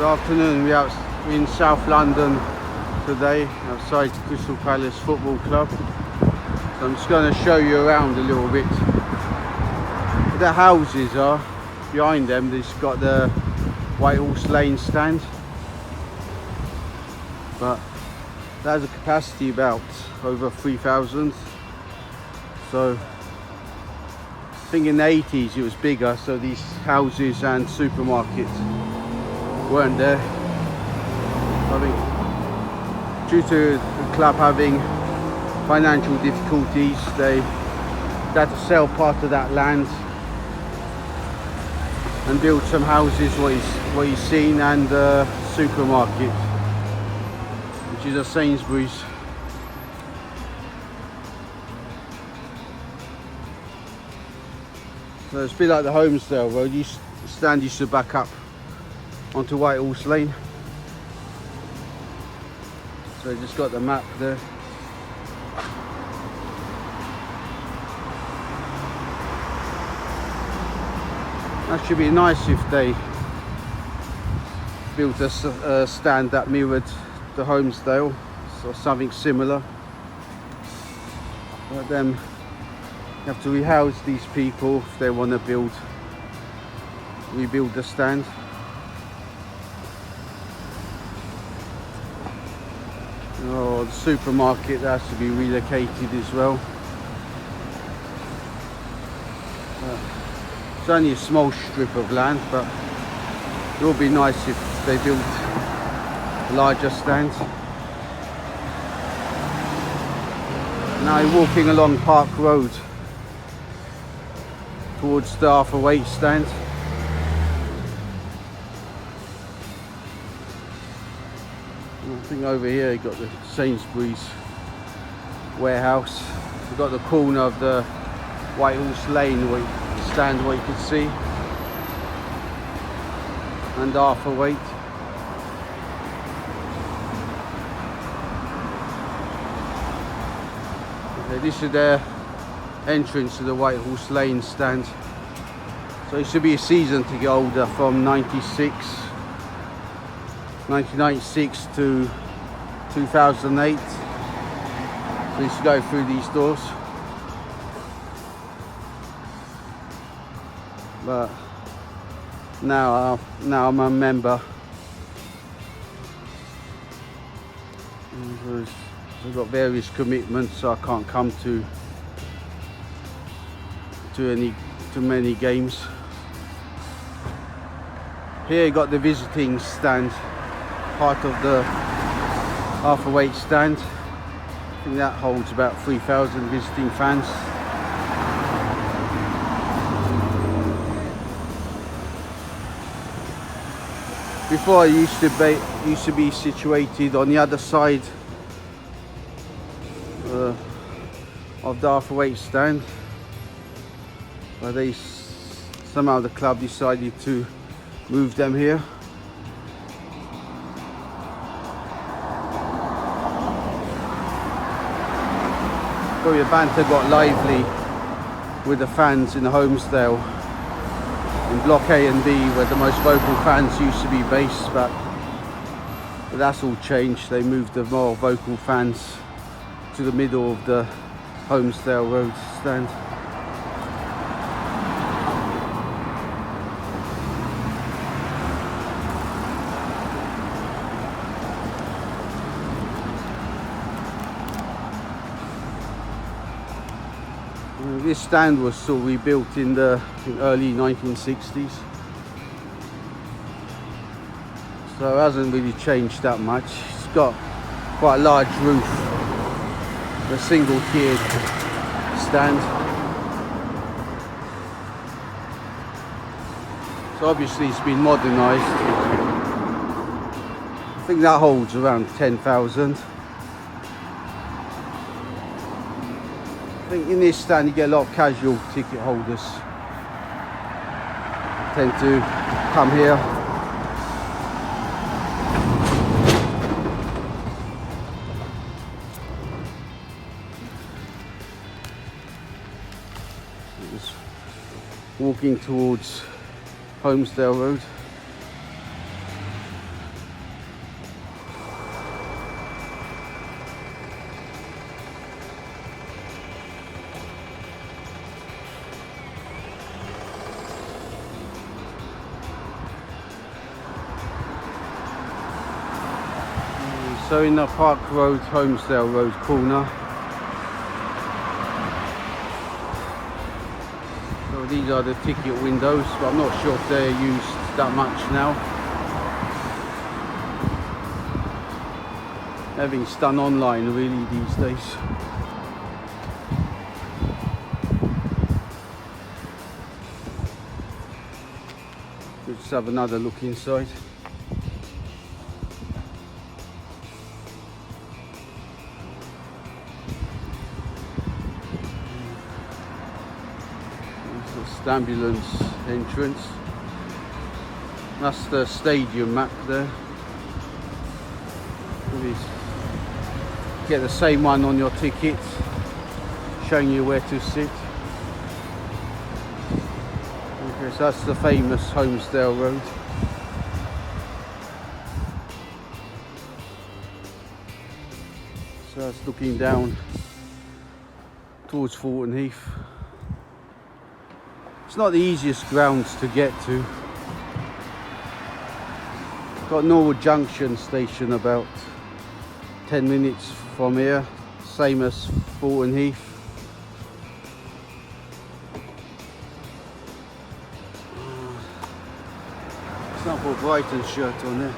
afternoon. We're in South London today, outside Crystal Palace Football Club. So I'm just going to show you around a little bit. The houses are behind them. They've got the White Horse Lane stand, but that has a capacity about over 3,000. So I think in the 80s it was bigger, so these houses and supermarkets weren't there. I think due to the club having financial difficulties, they had to sell part of that land and build some houses, what you've seen, and a supermarket, which is a Sainsbury's. So it's a bit like the Homesdale Road. Stand used to back up onto White Horse Lane. So I just got the map there. That should be nice if they built a stand that mirrored the Homesdale, or something similar. But then you have to rehouse these people if they want to rebuild the stand. Oh, the supermarket has to be relocated as well. It's only a small strip of land, but it would be nice if they built larger stands. Now you're walking along Park Road towards the Arthur Waite stand. I think over here you got the Sainsbury's warehouse. You've got the corner of the White Horse Lane stand where you can see, and Arthur Waite. Okay, this is their entrance to the White Horse Lane stand. So it should be a season ticket holder from 1996 to 2008. So you should go through these doors. But now I'm a member. I've got various commitments, so I can't come to many games. Here you got the visiting stand, part of the Arthur Waite stand. I think that holds about 3,000 visiting fans. Before, it used to be situated on the other side of the Arthur Waite stand, but somehow the club decided to move them here. Probably the banter got lively with the fans in the Homesdale in Block A and B, where the most vocal fans used to be based, but that's all changed. They moved the more vocal fans to the middle of the Homesdale Road stand. This stand was sort of rebuilt in the early 1960s, so it hasn't really changed that much. It's got quite a large roof, a single tiered stand, so obviously it's been modernised. I think that holds around 10,000. I think in this stand you get a lot of casual ticket holders, tend to come here. Just walking towards Homesdale Road. so in the Park Road, Homestead Road corner. So these are the ticket windows, but I'm not sure if they're used that much now. Everything's done online really these days. Let's have another look inside. The ambulance entrance. That's the stadium map there. Get the same one on your ticket, showing you where to sit. Okay, so that's the famous Homestead Road. So that's looking down towards Thornton Heath. It's not the easiest grounds to get to. Got Norwood Junction station about 10 minutes from here, same as Thornton Heath. It's not put Brighton's shirt on this.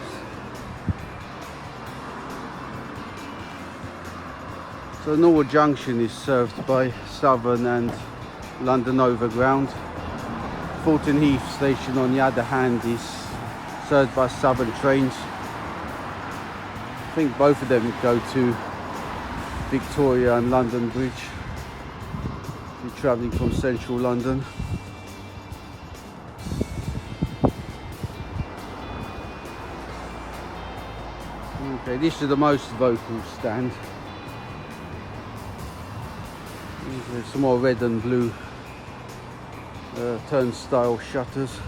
So Norwood Junction is served by Southern and London Overground. Thornton Heath station on the other hand is served by Southern trains. I think both of them go to Victoria and London Bridge if you're travelling from central London. Okay, this is the most vocal stand. There's some more red and blue turnstile shutters.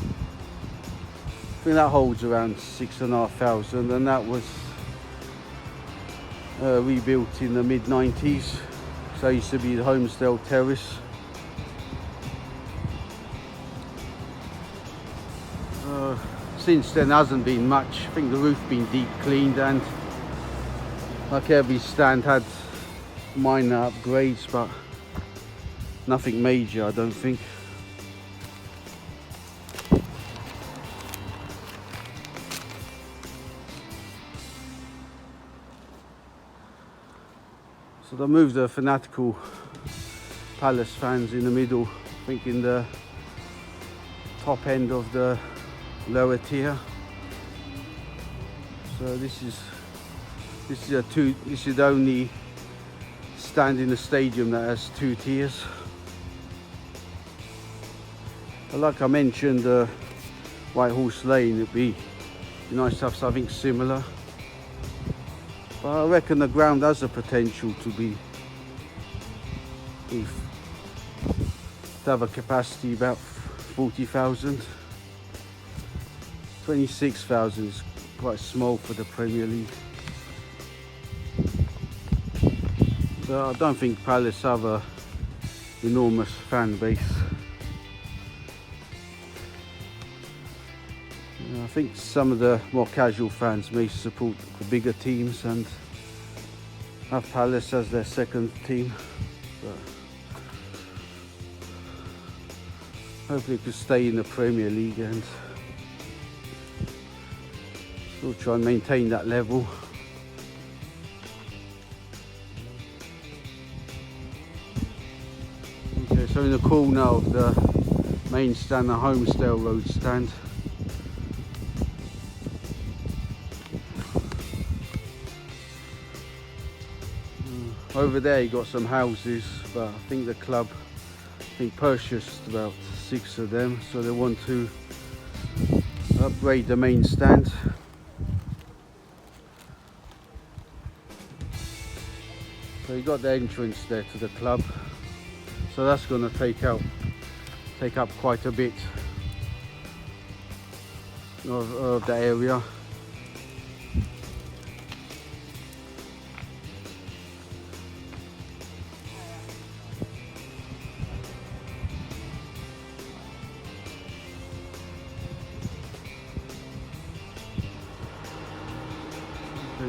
I think that holds around 6,500, and that was rebuilt in the mid-90s. So it used to be the Homestead Terrace. Since then hasn't been much. I think the roof been deep cleaned, and like every stand had minor upgrades, but nothing major I don't think. So they moved the fanatical Palace fans in the middle, I think in the top end of the lower tier. So this is the only stand in the stadium that has 2 tiers. But like I mentioned, White Horse Lane, it'd be nice to have something similar. But I reckon the ground has the potential to have a capacity about 40,000. 26,000 is quite small for the Premier League. But I don't think Palace have a enormous fan base. I think some of the more casual fans may support the bigger teams and have Palace as their second team. But hopefully it could stay in the Premier League and still try and maintain that level. Okay, so in the corner of the main stand, the Homestead Road stand. Over there you got some houses, but I think the club purchased about 6 of them, so they want to upgrade the main stand. So you got the entrance there to the club, so that's going to take up quite a bit of the area.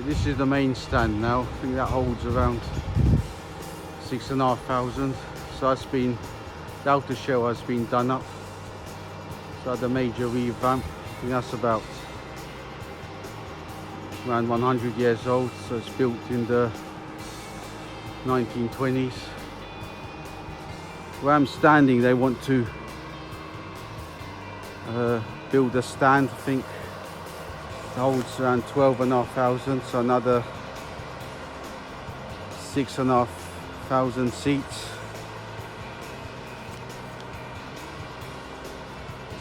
this is the main stand now. I think that holds around 6,500. So that's been, the outer shell has been done up. So I had a major revamp. I think that's about around 100 years old. So it's built in the 1920s. Where I'm standing, they want to build a stand. I think it holds around 12,500, so another 6,500 seats.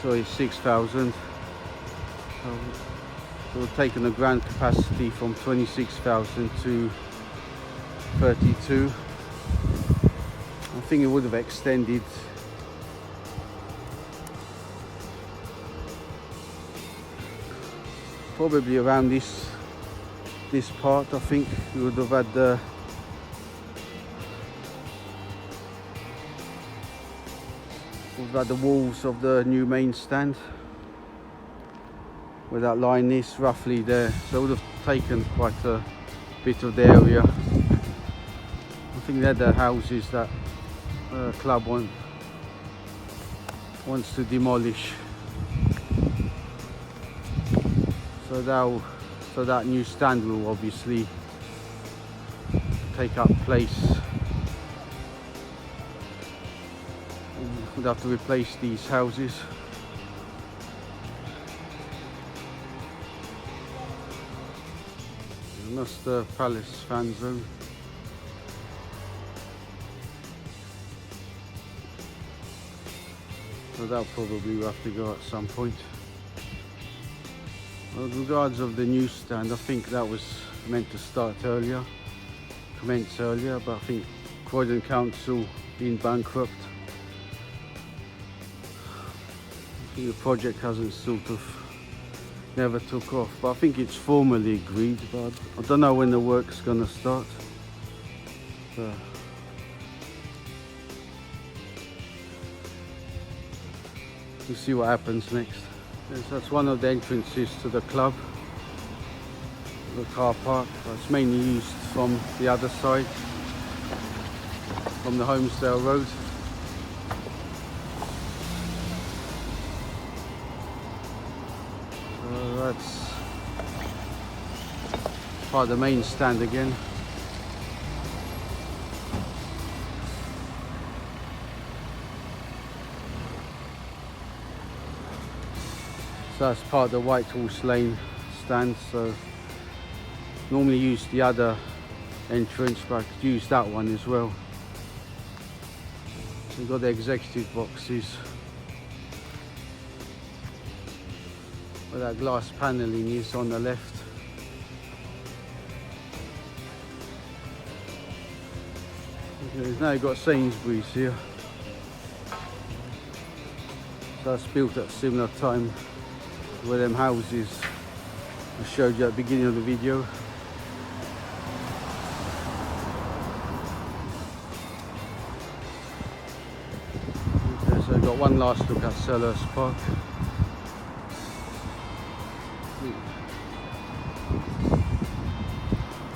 Sorry, 6,000. So we've taken the ground capacity from 26,000 to 32. I think it would have extended probably around this part. I think we would have had the walls of the new main stand where that line is roughly there, so it would have taken quite a bit of the area. I think they're the houses that club wants to demolish. So that new stand will obviously take up place. We'd have to replace these houses. And that's the Palace fan zone. So that'll probably have to go at some point. Well, with regards of the new stand, I think that was meant to commence earlier, but I think Croydon Council being bankrupt, I think the project hasn't never took off. But I think it's formally agreed, but I don't know when the work's gonna start. But we'll see what happens next. Yes, that's one of the entrances to the club, the car park. It's mainly used from the other side, from the Homesdale Road. So that's part of the main stand again. So that's part of the White Horse Lane stand. So normally use the other entrance, but I could use that one as well. So we've got the executive boxes where that glass panelling is on the left. Okay, now you've got Sainsbury's here. So that's built at a similar time where them houses I showed you at the beginning of the video. Okay, so I've got one last look at Selhurst Park.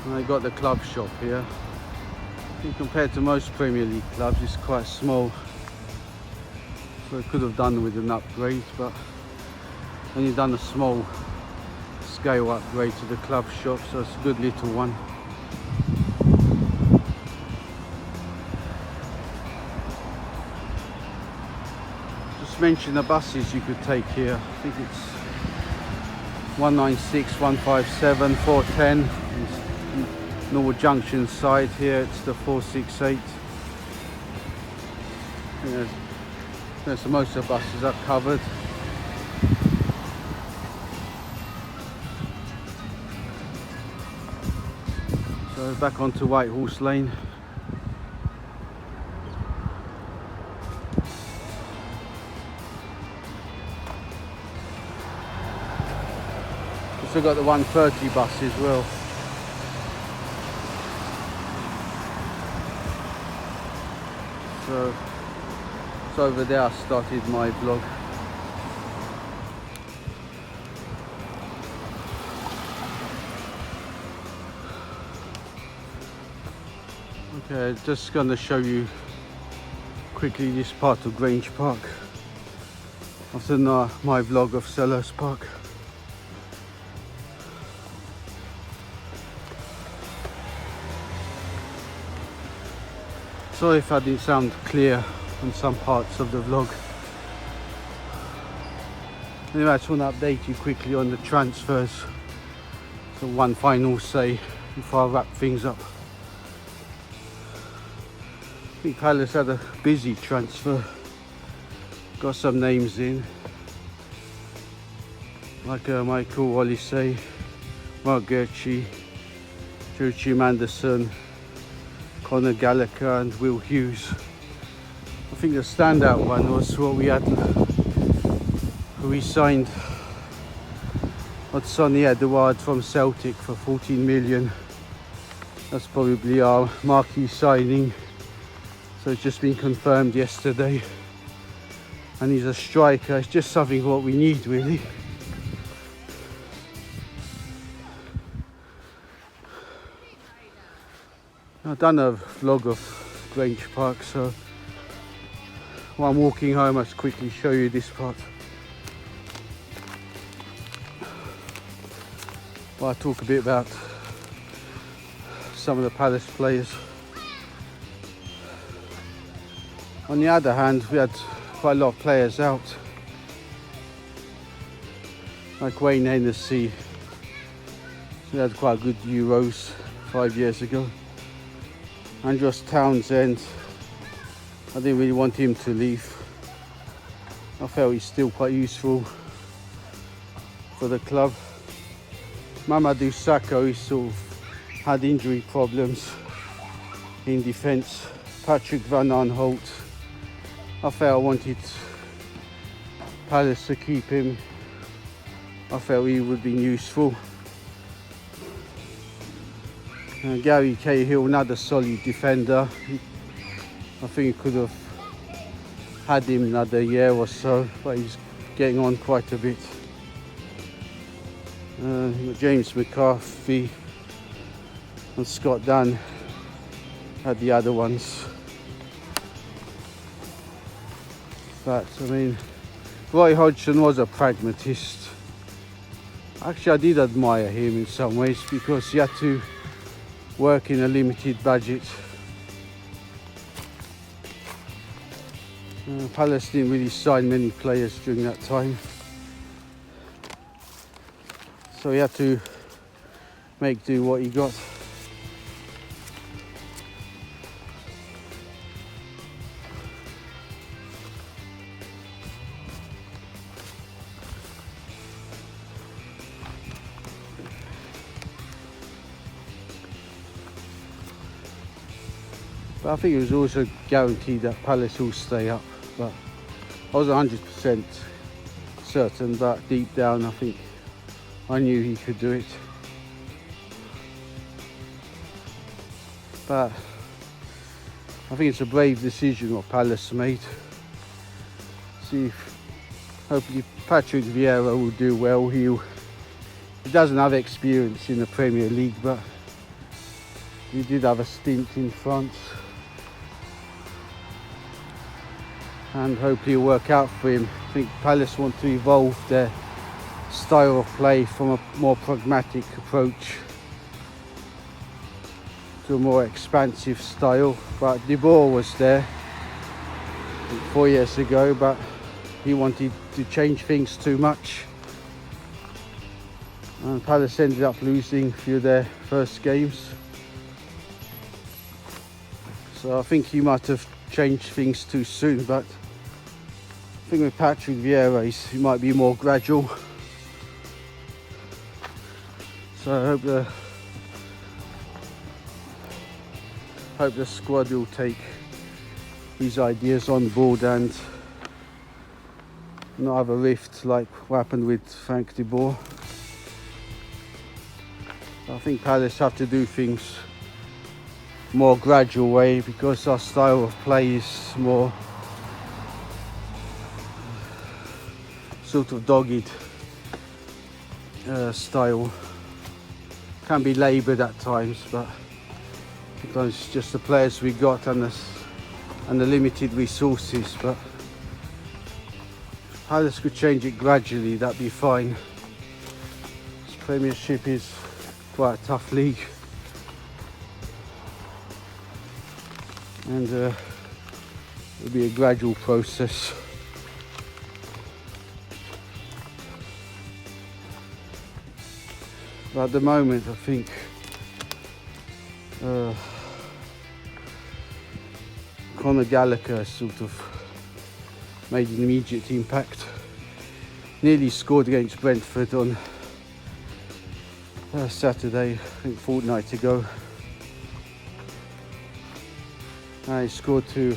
And I got the club shop here. I think compared to most Premier League clubs, it's quite small. So I could have done with an upgrade, but only done a small scale upgrade to the club shop, so it's a good little one. Just mention the buses you could take here. I think it's 196, 157, 410. Norwood Junction side here, it's the 468. So most of the buses are covered. So back onto White Horse Lane. Also got the 130 bus as well. So it's over there I started my vlog. Okay, just gonna show you quickly this part of Grange Park after my vlog of Selhurst Park. Sorry if I didn't sound clear on some parts of the vlog. Anyway, I just want to update you quickly on the transfers. So one final say before I wrap things up. I think Palace had a busy transfer. Got some names in, like Michael Olise, Mark Gertchi, Joachim Anderson, Conor Gallagher and Will Hughes. I think the standout one was what we signed Sonny Edouard from Celtic for 14 million. That's probably our marquee signing. So it's just been confirmed yesterday. And he's a striker. It's just something what we need really. I've done a vlog of Grange Park, so while I'm walking home I'll just quickly show you this part. Well, I'll talk a bit about some of the Palace players. On the other hand, we had quite a lot of players out, like Wayne Hennessy. We had quite a good Euros 5 years ago. Andros Townsend, I didn't really want him to leave. I felt he's still quite useful for the club. Mamadou Sakho, he sort of had injury problems in defence. Patrick Van Aanholt, I felt I wanted Palace to keep him. I felt he would be useful. Gary Cahill, another solid defender. I think he could have had him another year or so, but he's getting on quite a bit. James McCarthy and Scott Dunn had the other ones. But I mean, Roy Hodgson was a pragmatist. Actually, I did admire him in some ways because he had to work in a limited budget. Palace didn't really sign many players during that time. So he had to make do what he got. But I think it was also guaranteed that Palace will stay up. But I wasn't 100% certain, but deep down I think I knew he could do it. But I think it's a brave decision what Palace made. See if hopefully Patrick Vieira will do well. He doesn't have experience in the Premier League, but he did have a stint in France. And hopefully it'll work out for him. I think Palace want to evolve their style of play from a more pragmatic approach to a more expansive style. But De Boer was there 4 years ago, but he wanted to change things too much. And Palace ended up losing a few of their first games. So I think he might have changed things too soon, but I think with Patrick Vieira he might be more gradual. So I hope the squad will take these ideas on board and not have a rift like what happened with Frank De Boer. I think Palace have to do things more gradual way because our style of play is more sort of dogged style. Can be laboured at times, but Sometimes it's just the players we got and the limited resources, but Palace could change it gradually, that'd be fine. This Premiership is quite a tough league, and it'll be a gradual process. But at the moment, I think Conor Gallagher sort of made an immediate impact. Nearly scored against Brentford on Saturday, I think a fortnight ago. He scored two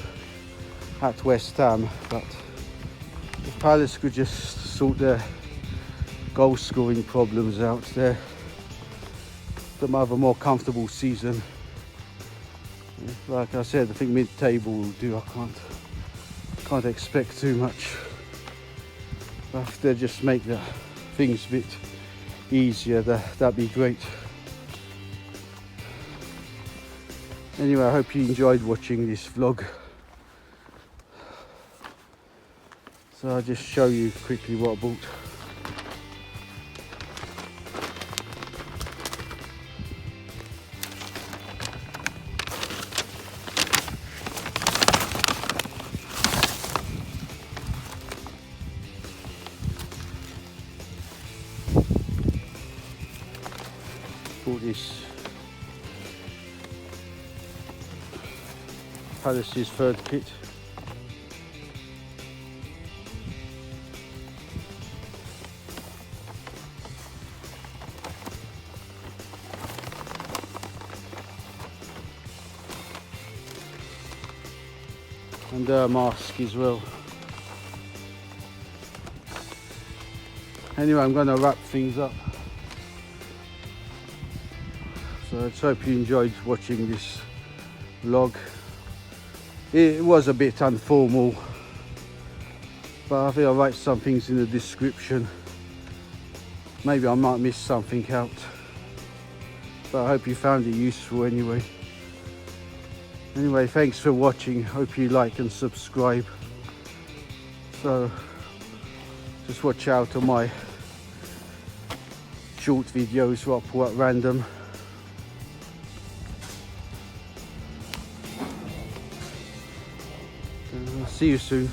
at West Ham, but if Palace could just sort their goal scoring problems out there, they might have a more comfortable season. Like I said, I think mid-table will do. I can't expect too much. But if they just make the things a bit easier, that'd be great. Anyway, I hope you enjoyed watching this vlog. So I'll just show you quickly what I bought. Bought this Palace's third kit. And a mask as well. Anyway, I'm going to wrap things up. So I just hope you enjoyed watching this vlog. It was a bit informal, but I think I'll write some things in the description. Maybe I might miss something out, but I hope you found it useful anyway. Anyway, thanks for watching. Hope you like and subscribe. So just watch out on my short videos what I pull at random. See you soon.